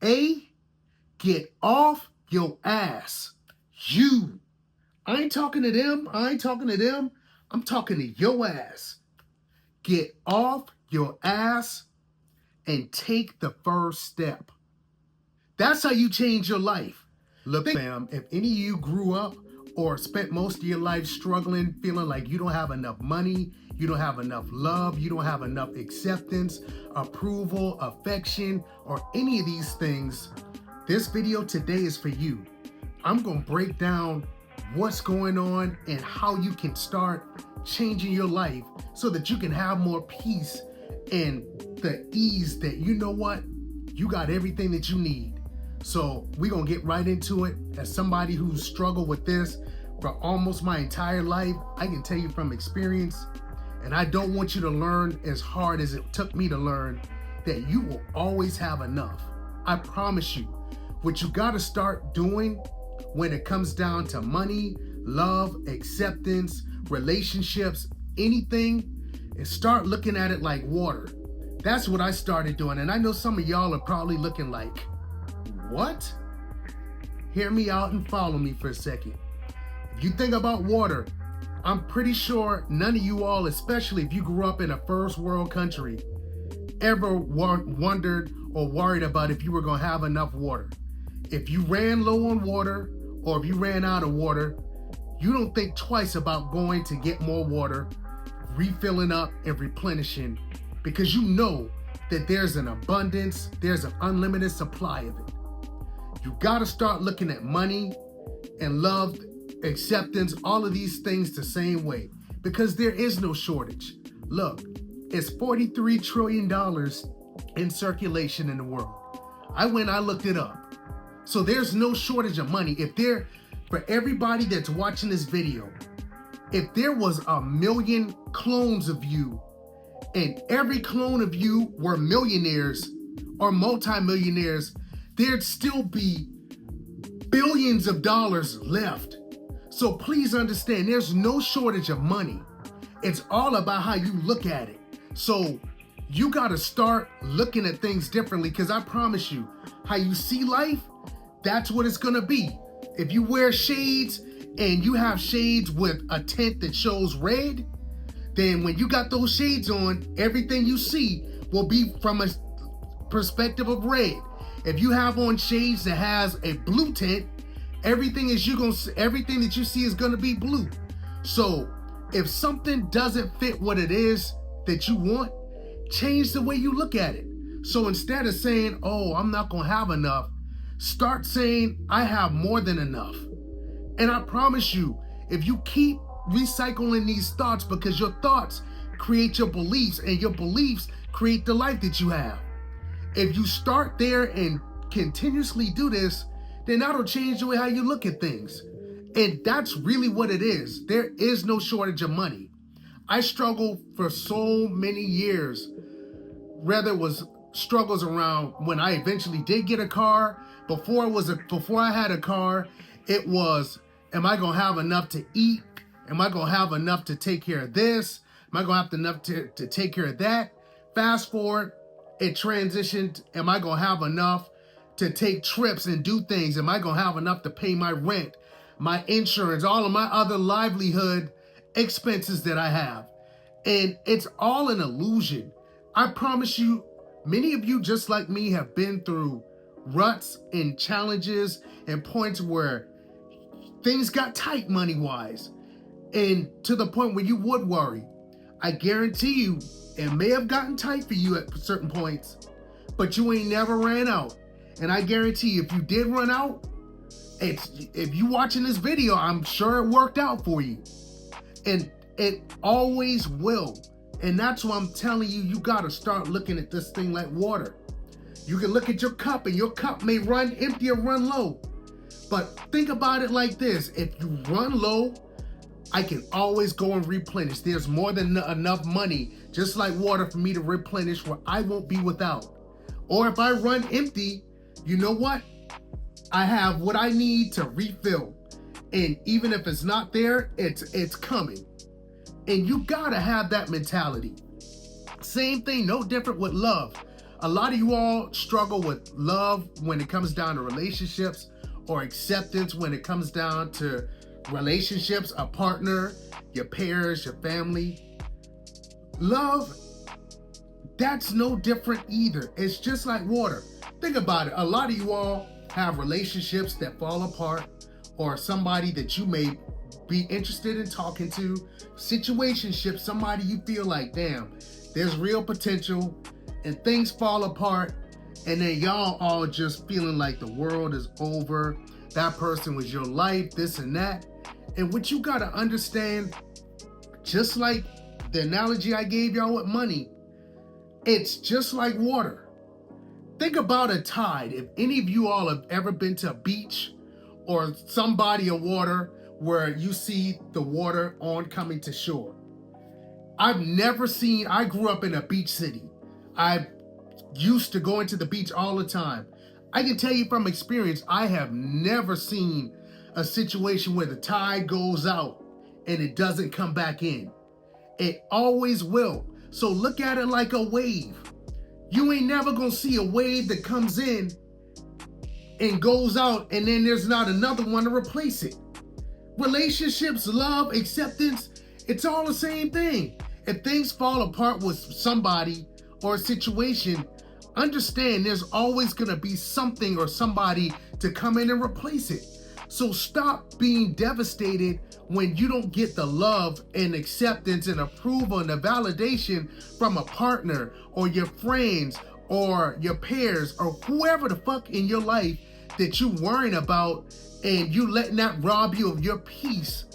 A, get off your ass. You. I ain't talking to them. I'm talking to your ass. Get off your ass and take the first step. That's how you change your life. Look, fam, if any of you grew up or spent most of your life struggling, feeling like you don't have enough money, you don't have enough love, you don't have enough acceptance, approval, affection, or any of these things, this video today is for you. I'm going to break down what's going on and how you can start changing your life so that you can have more peace and the ease that you know what? You got everything that you need. So we're going to get right into it. As somebody who's struggled with this for almost my entire life, I can tell you from experience, and I don't want you to learn as hard as it took me to learn, that you will always have enough. I promise you. What you got to start doing when it comes down to money, love, acceptance, relationships, anything, is start looking at it like water. That's what I started doing. And I know some of y'all are probably looking like, what? Hear me out and follow me for a second. If you think about water, I'm pretty sure none of you all, especially if you grew up in a first world country, ever wondered or worried about if you were going to have enough water. If you ran low on water or if you ran out of water, you don't think twice about going to get more water, refilling up and replenishing, because you know that there's an abundance, there's an unlimited supply of it. You got to start looking at money and love, acceptance, all of these things the same way, because there is no shortage. Look, it's $43 trillion in circulation in the world. I looked it up. So there's no shortage of money. For everybody that's watching this video, if there was 1 million clones of you and every clone of you were millionaires or multimillionaires, there'd still be billions of dollars left. So please understand, there's no shortage of money. It's all about how you look at it. So you got to start looking at things differently, because I promise you, how you see life, that's what it's going to be. If you wear shades and you have shades with a tint that shows red, then when you got those shades on, everything you see will be from a perspective of red. If you have on shades that has a blue tint, everything that you see is going to be blue. So if something doesn't fit what it is that you want, change the way you look at it. So instead of saying, oh, I'm not going to have enough, start saying, I have more than enough. And I promise you, if you keep recycling these thoughts, because your thoughts create your beliefs and your beliefs create the life that you have. If you start there and continuously do this, then that'll change the way how you look at things. And that's really what it is. There is no shortage of money. I struggled for so many years, whether it was struggles around when I eventually did get a car. Before I had a car, it was, am I gonna have enough to eat? Am I gonna have enough to take care of this? Am I gonna have enough to take care of that? Fast forward, it transitioned, am I gonna have enough to take trips and do things? Am I gonna have enough to pay my rent, my insurance, all of my other livelihood expenses that I have? And it's all an illusion. I promise you, many of you, just like me, have been through ruts and challenges and points where things got tight money-wise, and to the point where you would worry. I guarantee you, it may have gotten tight for you at certain points, but you ain't never ran out. And I guarantee you, if you did run out, if you watching this video, I'm sure it worked out for you. And it always will. And that's why I'm telling you, you got to start looking at this thing like water. You can look at your cup, and your cup may run empty or run low. But think about it like this. If you run low, I can always go and replenish. There's more than enough money, just like water, for me to replenish where I won't be without. Or if I run empty, you know what? I have what I need to refill. And even if it's not there, it's coming. And you gotta have that mentality. Same thing, no different with love. A lot of you all struggle with love when it comes down to relationships, or acceptance when it comes down to relationships, a partner, your peers, your family. Love, that's no different either. It's just like water. Think about it. A lot of you all have relationships that fall apart, or somebody that you may be interested in talking to, situationships, somebody you feel like, damn, there's real potential, and things fall apart, and then y'all all just feeling like the world is over. That person was your life, this and that. And what you gotta understand, just like the analogy I gave y'all with money, it's just like water. Think about a tide. If any of you all have ever been to a beach or some body of water where you see the water oncoming to shore. I grew up in a beach city. I used to go into the beach all the time. I can tell you from experience, I have never seen a situation where the tide goes out and it doesn't come back in. It always will. So look at it like a wave. You ain't never gonna see a wave that comes in and goes out and then there's not another one to replace it. Relationships, love, acceptance, it's all the same thing. If things fall apart with somebody or a situation, understand there's always gonna be something or somebody to come in and replace it. So stop being devastated when you don't get the love and acceptance and approval and the validation from a partner or your friends or your peers or whoever the fuck in your life that you worrying about, and you letting that rob you of your peace.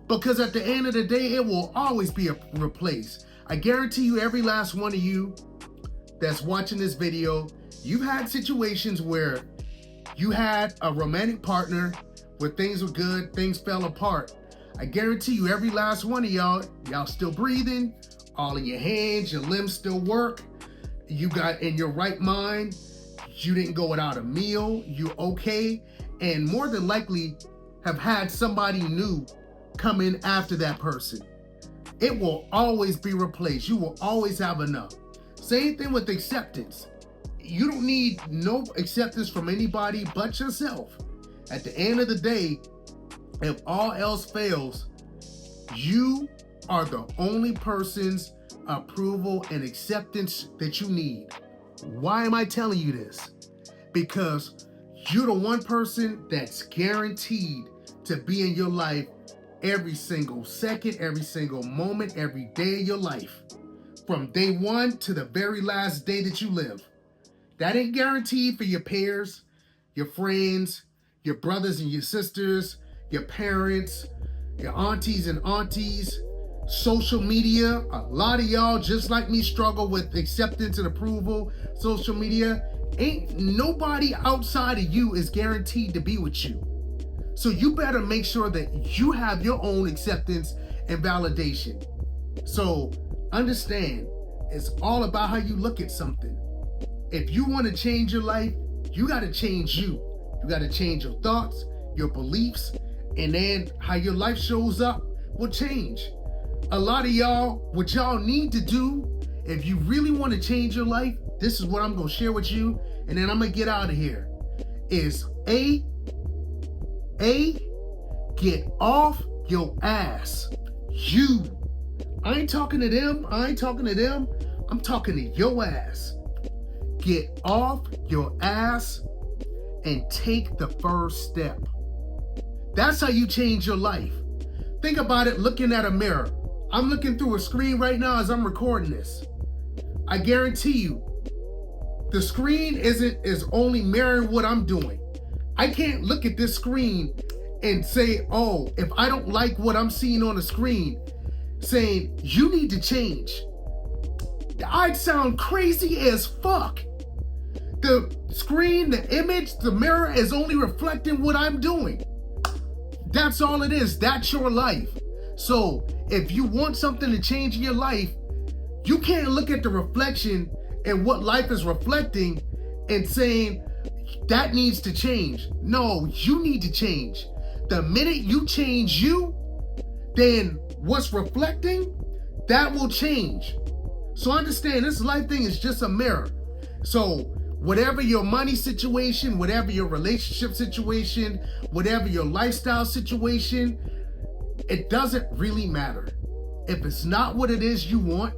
Because at the end of the day, it will always be replaced. I guarantee you, every last one of you that's watching this video, you've had situations where you had a romantic partner where things were good, things fell apart. I guarantee you, every last one of y'all still breathing, all of your hands, your limbs still work, you got in your right mind, you didn't go without a meal, you okay, and more than likely have had somebody new come in after that person. It will always be replaced. You will always have enough. Same thing with acceptance. You don't need no acceptance from anybody but yourself. At the end of the day, if all else fails, you are the only person's approval and acceptance that you need. Why am I telling you this? Because you're the one person that's guaranteed to be in your life every single second, every single moment, every day of your life. From day one to the very last day that you live. That ain't guaranteed for your peers, your friends, your brothers and your sisters, your parents, your aunties and aunties, social media. A lot of y'all, just like me, struggle with acceptance and approval. Social media, ain't nobody outside of you is guaranteed to be with you. So you better make sure that you have your own acceptance and validation. So understand, it's all about how you look at something. If you want to change your life, you got to change you. You got to change your thoughts, your beliefs, and then how your life shows up will change. A lot of y'all, what y'all need to do, if you really want to change your life, this is what I'm going to share with you, and then I'm going to get out of here, is A, get off your ass. You. I ain't talking to them. I'm talking to your ass. Get off your ass and take the first step. That's how you change your life. Think about it looking at a mirror. I'm looking through a screen right now as I'm recording this. I guarantee you, the screen is only mirroring what I'm doing. I can't look at this screen and say, oh, if I don't like what I'm seeing on the screen, saying, you need to change. I'd sound crazy as fuck. The screen, the image, the mirror is only reflecting what I'm doing. That's all it is. That's your life. So if you want something to change in your life, you can't look at the reflection and what life is reflecting and saying that needs to change. No, you need to change. The minute you change you, then what's reflecting, that will change. So understand, this life thing is just a mirror. So whatever your money situation, whatever your relationship situation, whatever your lifestyle situation, it doesn't really matter. If it's not what it is you want,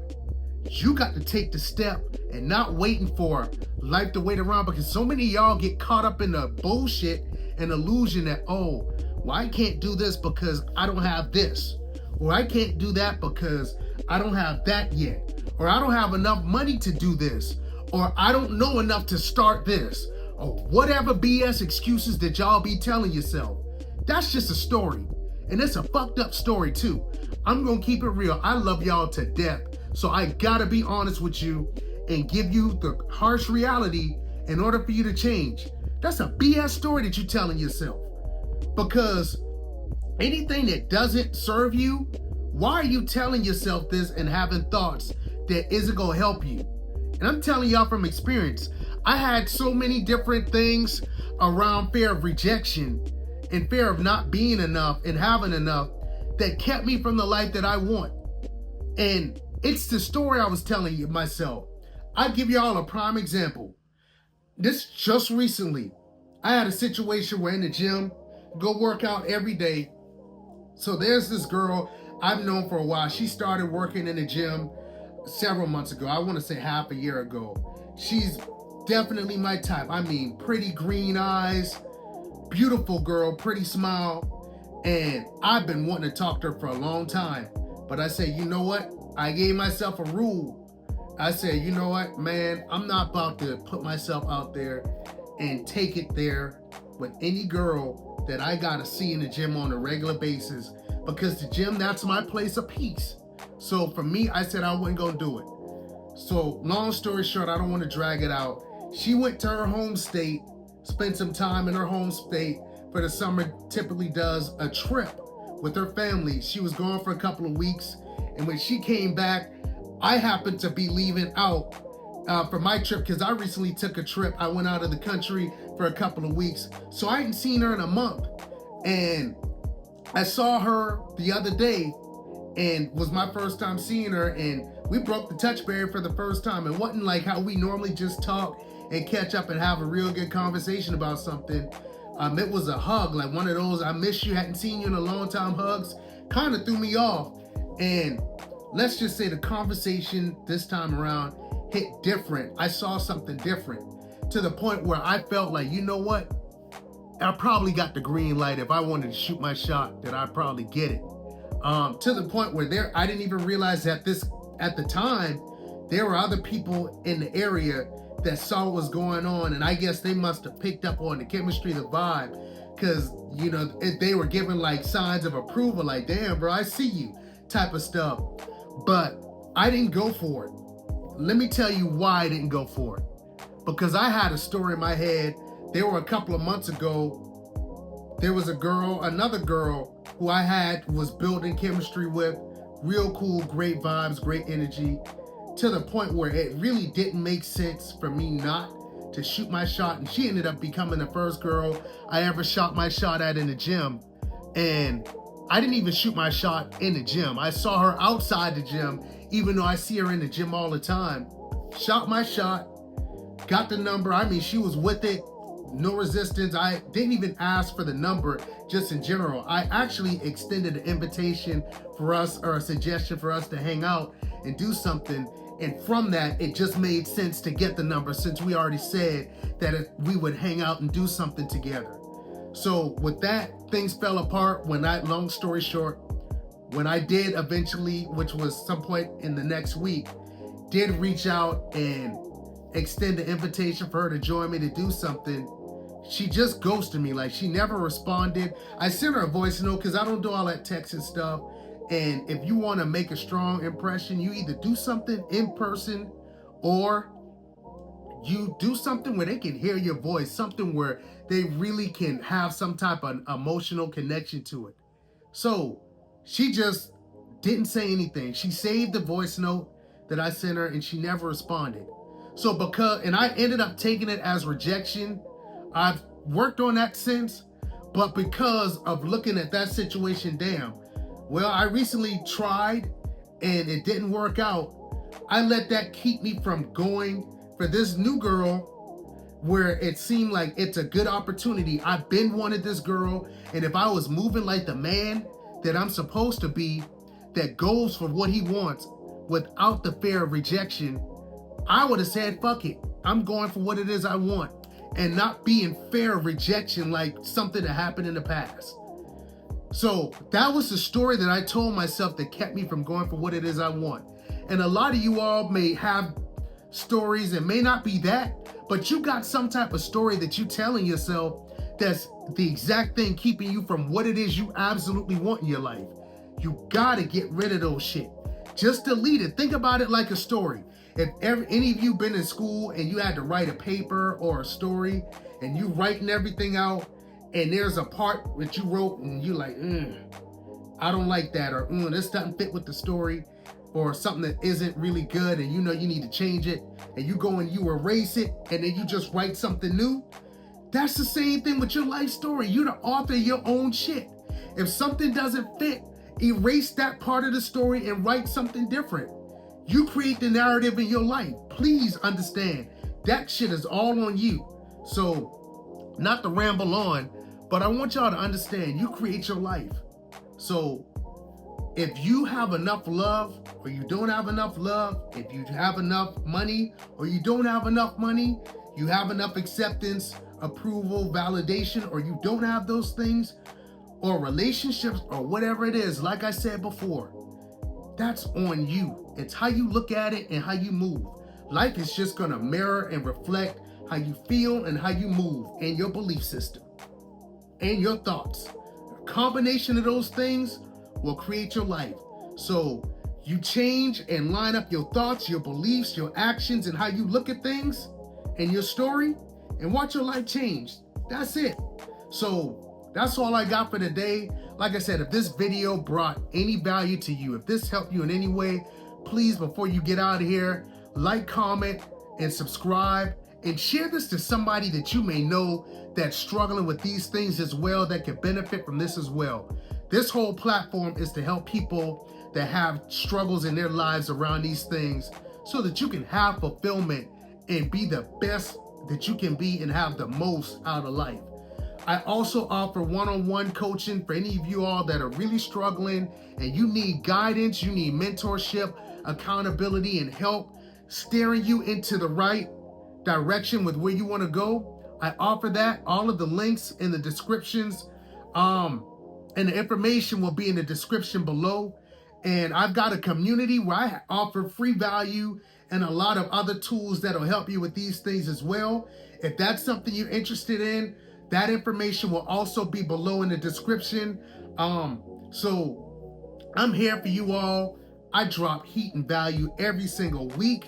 you got to take the step and not waiting for life to wait around, because so many of y'all get caught up in the bullshit and illusion that, oh, well, I can't do this because I don't have this, or I can't do that because I don't have that yet, or I don't have enough money to do this, or I don't know enough to start this, or whatever BS excuses that y'all be telling yourself. That's just a story, and it's a fucked up story too. I'm gonna keep it real. I love y'all to death, so I gotta be honest with you and give you the harsh reality in order for you to change. That's a BS story that you're telling yourself. Because anything that doesn't serve you, why are you telling yourself this and having thoughts that isn't gonna help you? And I'm telling y'all from experience, I had so many different things around fear of rejection and fear of not being enough and having enough that kept me from the life that I want. And it's the story I was telling you myself. I'll give y'all a prime example. This just recently, I had a situation where in the gym, go work out every day. So there's this girl I've known for a while. She started working in the gym several months ago. I want to say half a year ago. She's definitely my type. I mean, pretty green eyes, beautiful girl, pretty smile. And I've been wanting to talk to her for a long time. But I said, you know what? I gave myself a rule. I said, you know what, man? I'm not about to put myself out there and take it there with any girl that I gotta see in the gym on a regular basis, because the gym, that's my place of peace. So for me, I said I wasn't gonna do it. So long story short, I don't want to drag it out. She went to her home state, spent some time in her home state for the summer, typically does a trip with her family. She was gone for a couple of weeks, and when she came back, I happened to be leaving out for my trip, because I recently took a trip. I went out of the country for a couple of weeks, so I hadn't seen her in a month. And I saw her the other day, and was my first time seeing her, and we broke the touch barrier for the first time. It wasn't like how we normally just talk and catch up and have a real good conversation about something. It was a hug, like one of those I miss you, hadn't seen you in a long time hugs. Kind of threw me off. And let's just say the conversation this time around hit different. I saw something different, to the point where I felt like, you know what? I probably got the green light. If I wanted to shoot my shot, that I'd probably get it. To the point where I didn't even realize that at the time, there were other people in the area that saw what was going on, and I guess they must have picked up on the chemistry, the vibe, because, you know, they were giving like signs of approval, like, damn, bro, I see you, type of stuff. But I didn't go for it. Let me tell you why I didn't go for it. Because I had a story in my head. There were a couple of months ago, there was another girl who I was building chemistry with, real cool, great vibes, great energy, to the point where it really didn't make sense for me not to shoot my shot. And she ended up becoming the first girl I ever shot my shot at in the gym. And I didn't even shoot my shot in the gym. I saw her outside the gym, even though I see her in the gym all the time. Shot my shot, got the number. I mean, she was with it, no resistance. I didn't even ask for the number, just in general. I actually extended an invitation for us, or a suggestion for us to hang out and do something. And from that, it just made sense to get the number, since we already said that we would hang out and do something together. So with that, things fell apart long story short, when I did eventually, which was some point in the next week, did reach out and extend the invitation for her to join me to do something, she just ghosted me. Like, she never responded. I sent her a voice note, because I don't do all that text and stuff. And if you want to make a strong impression, you either do something in person, or you do something where they can hear your voice, something where they really can have some type of emotional connection to it. So she just didn't say anything. She saved the voice note that I sent her, and she never responded. So and I ended up taking it as rejection. I've worked on that since, but because of looking at that situation, damn, well, I recently tried and it didn't work out. I let that keep me from going for for this new girl where it seemed like it's a good opportunity. I've been wanted this girl, and if I was moving like the man that I'm supposed to be, that goes for what he wants without the fear of rejection, I would have said, fuck it. I'm going for what it is I want and not be in fear of rejection like something that happened in the past. So that was the story that I told myself that kept me from going for what it is I want. And a lot of you all may have stories and may not be that, but you got some type of story that you telling yourself that's the exact thing keeping you from what it is you absolutely want in your life. You gotta get rid of those shit. Just delete it. Think about it like a story. If any of you been in school and you had to write a paper or a story and you writing everything out and there's a part that you wrote and you like, I don't like that, or this doesn't fit with the story, or something that isn't really good and you know you need to change it, and you go and you erase it and then you just write something new. That's the same thing with your life story. You're the author of your own shit. If something doesn't fit, erase that part of the story and write something different. You create the narrative in your life. Please understand that shit is all on you. So, not to ramble on, but I want y'all to understand you create your life. So if you have enough love or you don't have enough love, if you have enough money or you don't have enough money, you have enough acceptance, approval, validation, or you don't have those things, or relationships or whatever it is, like I said before, that's on you. It's how you look at it and how you move. Life is just gonna mirror and reflect how you feel and how you move and your belief system and your thoughts. A combination of those things will create your life. So you change and line up your thoughts, your beliefs, your actions, and how you look at things and your story, and watch your life change. That's it. So that's all I got for today. Like I said, if this video brought any value to you, if this helped you in any way, please, before you get out of here, like, comment, and subscribe, and share this to somebody that you may know that's struggling with these things as well, that could benefit from this as well. This whole platform is to help people that have struggles in their lives around these things so that you can have fulfillment and be the best that you can be and have the most out of life. I also offer one-on-one coaching for any of you all that are really struggling and you need guidance, you need mentorship, accountability, and help steering you into the right direction with where you want to go. I offer that. All of the links in the descriptions and the information will be in the description below. And I've got a community where I offer free value and a lot of other tools that'll help you with these things as well. If that's something you're interested in, that information will also be below in the description. So I'm here for you all. I drop heat and value every single week.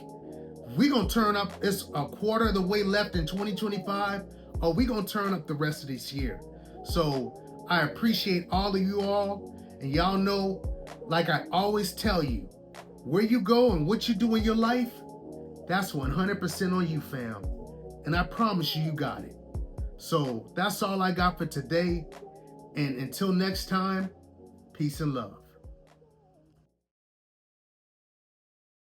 We're going to turn up, it's a quarter of the way left in 2025, or we're going to turn up the rest of this year. So I appreciate all of you all. And y'all know, like I always tell you, where you go and what you do in your life, that's 100% on you, fam. And I promise you, you got it. So that's all I got for today. And until next time, peace and love.